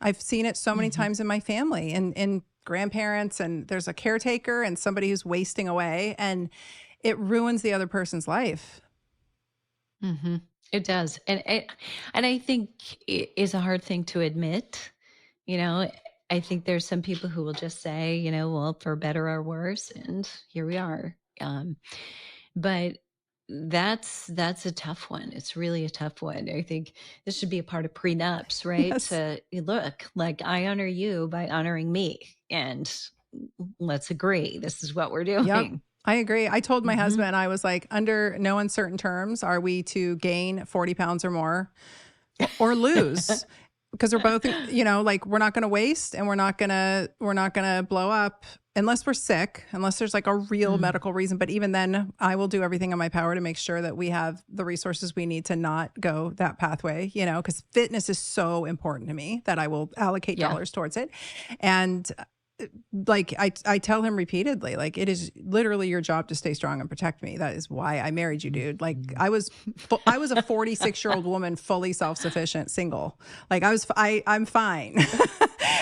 I've seen it so many times in my family and grandparents, and there's a caretaker and somebody who's wasting away, and it ruins the other person's life. hmm It does, and I think it is a hard thing to admit. You know, I think there's some people who will just say, well, for better or worse, and here we are. But that's a tough one. It's really a tough one. I think this should be a part of prenups, right? Yes. To look, like, I honor you by honoring me, and let's agree this is what we're Yep. doing. I agree. I told my hmm husband, I was like, under no uncertain terms are we to gain 40 pounds or more or lose, because we're both, like, we're not going to waste, and we're not going to blow up unless we're sick, unless there's like a real Mm, medical reason. But even then, I will do everything in my power to make sure that we have the resources we need to not go that pathway, because fitness is so important to me that I will allocate yeah. dollars towards it. And like I tell him repeatedly, like, it is literally your job to stay strong and protect me. That is why I married you, dude. Like, Mhm. I was a 46-year-old woman, fully self-sufficient, single. Like, I'm fine.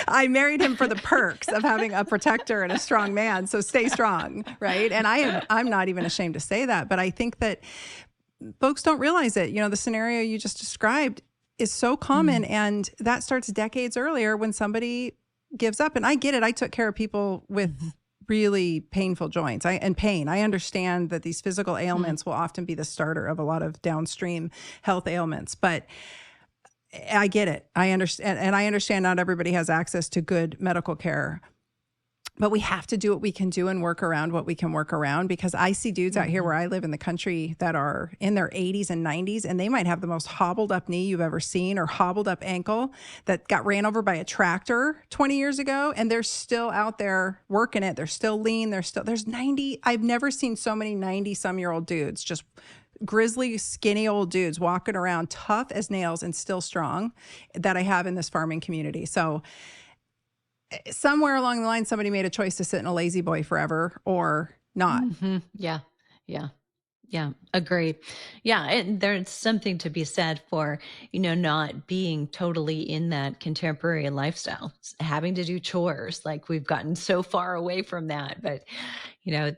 I married him for the perks of having a protector and a strong man. So stay strong, right? And I'm not even ashamed to say that, but I think that folks don't realize it. The scenario you just described is so common, Mm, and that starts decades earlier when somebody gives up. And I get it. I took care of people mhm, with really painful joints and pain. I understand that these physical mm. ailments will often be the starter of a lot of downstream health ailments, but I get it. I understand. And I understand not everybody has access to good medical care, but we have to do what we can do and work around what we can work around, because I see dudes out here Mhm. where I live in the country that are in their 80s and 90s, and they might have the most hobbled up knee you've ever seen, or hobbled up ankle that got ran over by a tractor 20 years ago, and they're still out there working it. They're still lean. There's 90. I've never seen so many 90-some-year-old dudes, just grizzly, skinny old dudes walking around tough as nails and still strong, that I have in this farming community. So somewhere along the line, somebody made a choice to sit in a lazy boy forever or not. Yeah. Yeah. Yeah. Agree. Yeah. And there's something to be said for, not being totally in that contemporary lifestyle, having to do chores. Like, we've gotten so far away from that. But,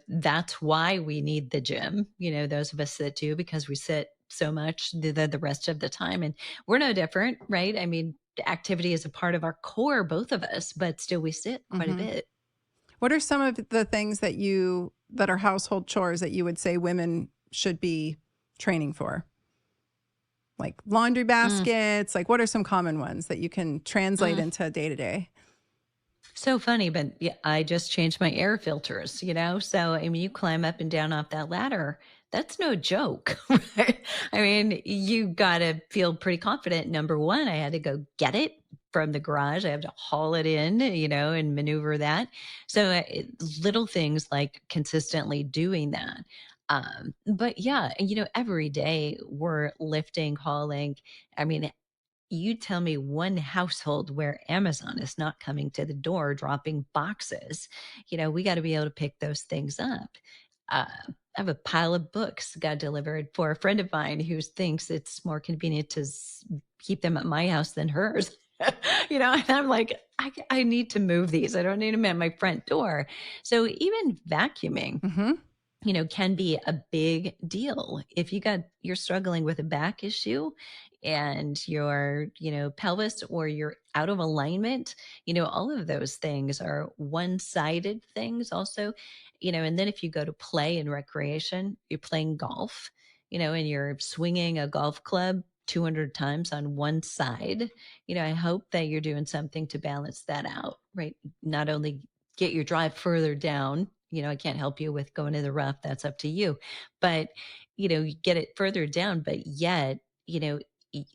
that's why we need the gym, those of us that do, because we sit so much the rest of the time. And we're no different, right? I mean, activity is a part of our core, both of us, but still we sit quite a Hmm. bit. What are some of the things that are household chores that you would say women should be training for? Like laundry Mm. baskets, like, what are some common ones that you can translate Mm. into day to day? So funny, but yeah, I just changed my air filters, So, I mean, you climb up and down off that ladder. That's no joke, right? I mean, you got to feel pretty confident. Number one, I had to go get it from the garage. I have to haul it in, and maneuver that. So, little things like consistently doing that. But yeah, every day we're lifting, hauling. I mean, you tell me one household where Amazon is not coming to the door dropping boxes. We got to be able to pick those things up. I have a pile of books got delivered for a friend of mine who thinks it's more convenient to keep them at my house than hers. And I'm like, I need to move these. I don't need them at my front door. So even vacuuming, Hmm. can be a big deal. If you're struggling with a back issue and your, pelvis or you're out of alignment, all of those things are one-sided things also, and then if you go to play and recreation, you're playing golf, and you're swinging a golf club 200 times on one side, I hope that you're doing something to balance that out, right? Not only get your drive further down. I can't help you with going to the rough. That's up to you. But, you get it further down, but yet,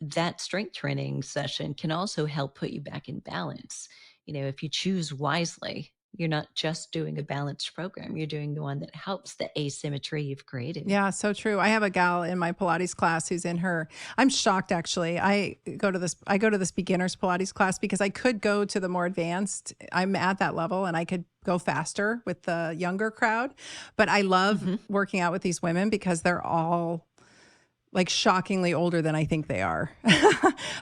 that strength training session can also help put you back in balance. If you choose wisely, you're not just doing a balanced program, you're doing the one that helps the asymmetry you've created. Yeah, so true. I have a gal in my Pilates class who's in her, I'm shocked actually. I go to this beginner's Pilates class because I could go to the more advanced. I'm at that level and I could go faster with the younger crowd, but I love hmm working out with these women because they're all like shockingly older than I think they are.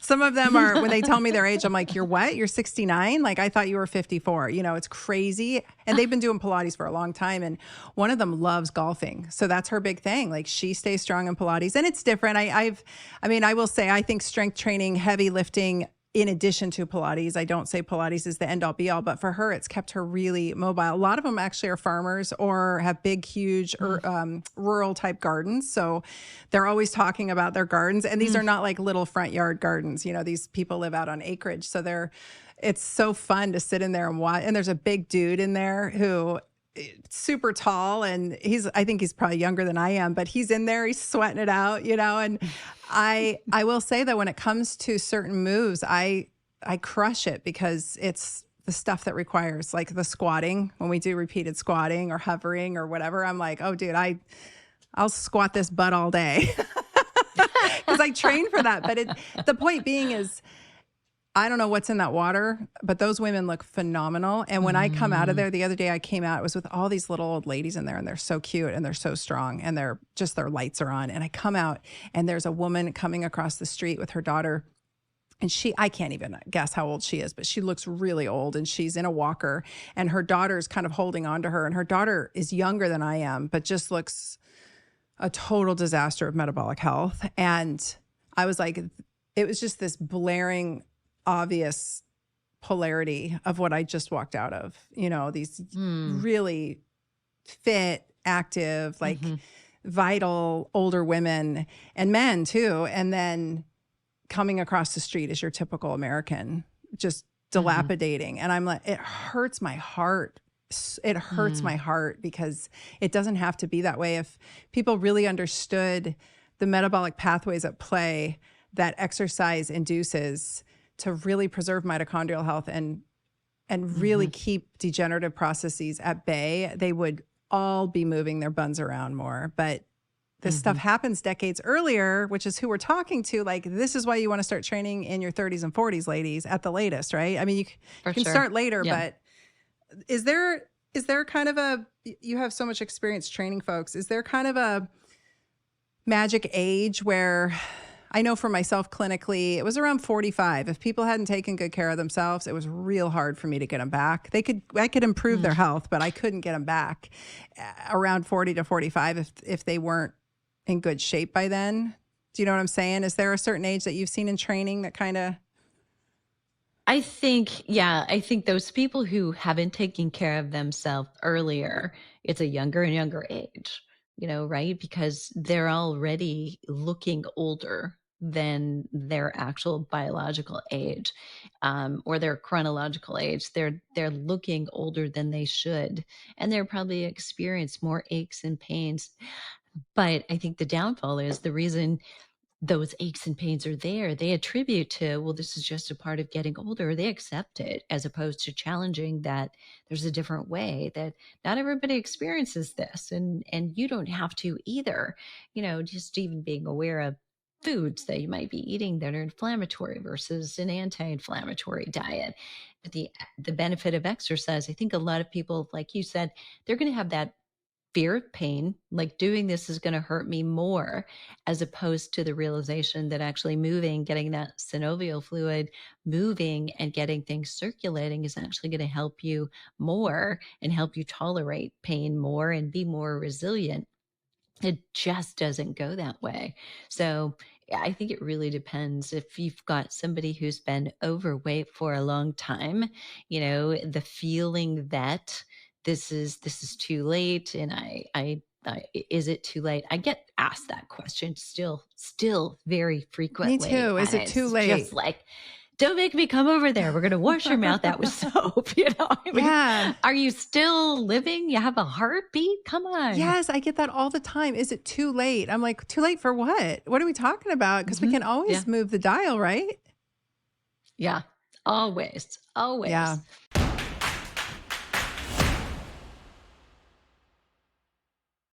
Some of them are, when they tell me their age, I'm like, you're what? You're 69? Like, I thought you were 54. You know, it's crazy. And they've been doing Pilates for a long time. And one of them loves golfing. So that's her big thing. Like, she stays strong in Pilates, and it's different. I mean, I will say, I think strength training, heavy lifting, in addition to Pilates, I don't say Pilates is the end all be all, but for her, it's kept her really mobile. A lot of them actually are farmers or have big, huge rural type gardens. So they're always talking about their gardens. And these are not like little front yard gardens. You know, these people live out on acreage. So it's so fun to sit in there and watch. And there's a big dude in there who super tall, and I think he's probably younger than I am, but he's in there, he's sweating it out, you know. And I will say that when it comes to certain moves, I crush it, because it's the stuff that requires, like the squatting, when we do repeated squatting or hovering or whatever. I'm like, oh dude, I'll squat this butt all day, because I train for that. But the point being is, I don't know what's in that water, but those women look phenomenal. And when I come out of there, the other day I came out, it was with all these little old ladies in there, and they're so cute and they're so strong, and their lights are on. And I come out, and there's a woman coming across the street with her daughter. And I can't even guess how old she is, but she looks really old, and she's in a walker, and her daughter's kind of holding on to her. And her daughter is younger than I am, but just looks a total disaster of metabolic health. And I was like, it was just this blaring, obvious polarity of what I just walked out of. You know, these really fit, active, like vital older women and men too. And then coming across the street is your typical American, just dilapidating. And I'm like, it hurts my heart. It hurts my heart, because it doesn't have to be that way. If people really understood the metabolic pathways at play that exercise induces to really preserve mitochondrial health and really keep degenerative processes at bay, they would all be moving their buns around more. But this stuff happens decades earlier, which is who we're talking to. Like, this is why you want to start training in your 30s and 40s, ladies, at the latest, right? I mean, you can start later, but is there kind of you have so much experience training folks, is there kind of a magic age where, I know for myself clinically, it was around 45. If people hadn't taken good care of themselves, it was real hard for me to get them back. I could improve their health, but I couldn't get them back around 40 to 45 if they weren't in good shape by then. Do you know what I'm saying? Is there a certain age that you've seen in training that kind of... I think those people who haven't taken care of themselves earlier, it's a younger and younger age, you know, right? Because they're already looking older than their actual biological age, or their chronological age. They're looking older than they should, and they're probably experience more aches and pains. But I think the downfall is the reason those aches and pains are there, they attribute to, well, this is just a part of getting older. They accept it, as opposed to challenging that there's a different way, that not everybody experiences this, and you don't have to either. You know, just even being aware of foods that you might be eating that are inflammatory versus an anti-inflammatory diet. But the benefit of exercise, I think a lot of people, like you said, they're going to have that fear of pain, like doing this is going to hurt me more, as opposed to the realization that actually moving, getting that synovial fluid moving and getting things circulating is actually going to help you more and help you tolerate pain more and be more resilient. It just doesn't go that way. So I think it really depends. If you've got somebody who's been overweight for a long time, you know, the feeling that this is too late, and I is it too late? I get asked that question still very frequently. Me too. Is it too late? Just like, don't make me come over there. We're going to wash your mouth out with soap. You know, I mean, Yeah. are you still living? You have a heartbeat? Come on. Yes, I get that all the time. Is it too late? I'm like, too late for what? What are we talking about? Because we can always move the dial, right? Yeah. Always. Yeah.